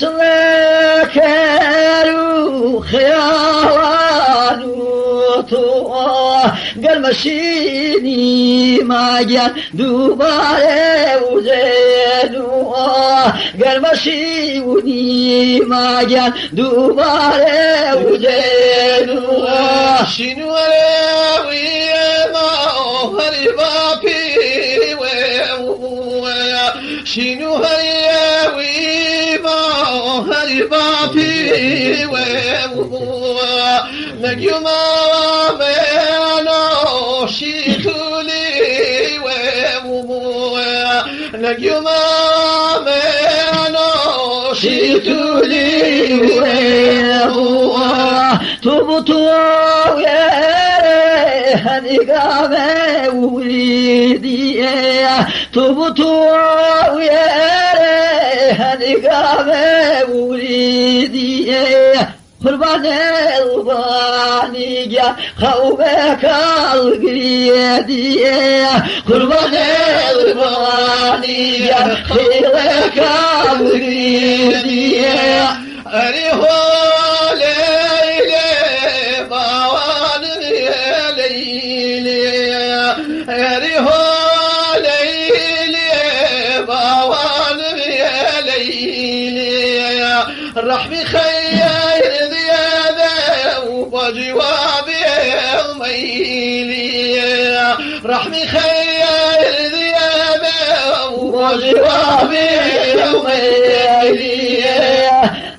سلكرو خيالانو تو قلمشيني ما جان دوباره وزينو قلمشيني ما جان دوباره وزينو شنو راوي ما هربا في شنو راوي ما هربا في نجم ما شيتولي نجم ما شيتولي تبتو يا هنيقامي وليدي تبتو يا هنيقامي وليدي قربان الباني جا خوفك القريدي قربان الباني جا خوفك القريدي أريه ليلي باوان ليلي أريه ليلي باوان ليلي رحمي خير زيادة وجوابي ميلي رحمي خير زيادة وجوابي ميلي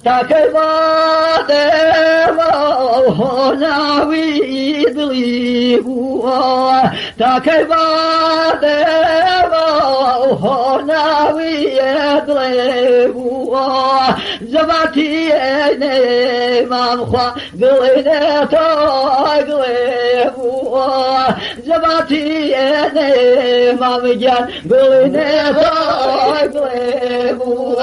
تكبات موهنا ويدليبوا تكبات موهنا ويدليبوا زباتي منخوا قلنا تقلبوا زباتي ممجان قلنا تقلبوا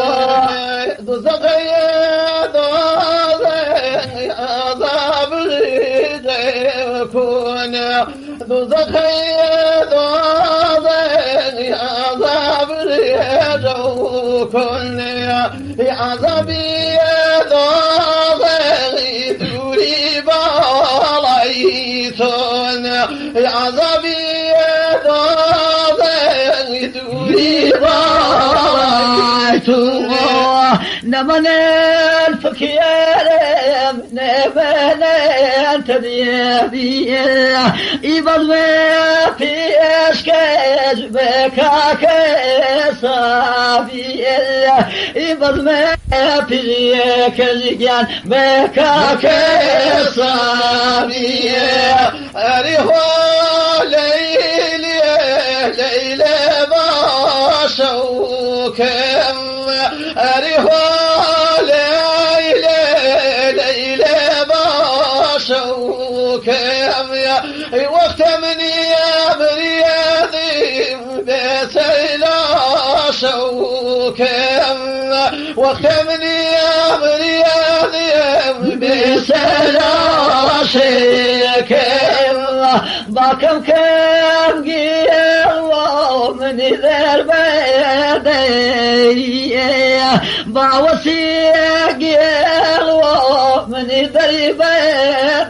عذابي ضاغي دوري بالايتون عذابي ضاغي دوري بالايتون نمن الفكير نمن تديبي إبض ما في أشكاج بكاك صافي إبض ما في كجيان بكاك صافي أريه ليلي ليلي باشوكم أريه ليلي ليلي باشوكم وقت مني يا برياضي بسيلا شوكم وقت مني يا برياضي بسيلا شوكم باكم كم قيلوا من ذر بيدي باوسي قيلوا من ذر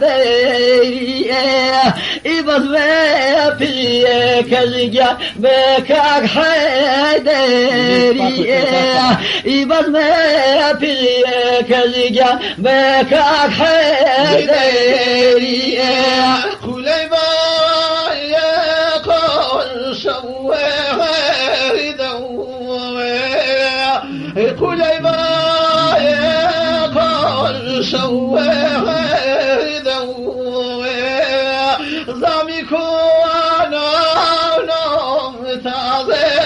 بيدي إبض ما في كزجا بكاك حيدري إبض ما في كزجا بكاك حيدري خليبا يقول شواردا خليبا يقول شواردا ضمي كوانا نوم تازه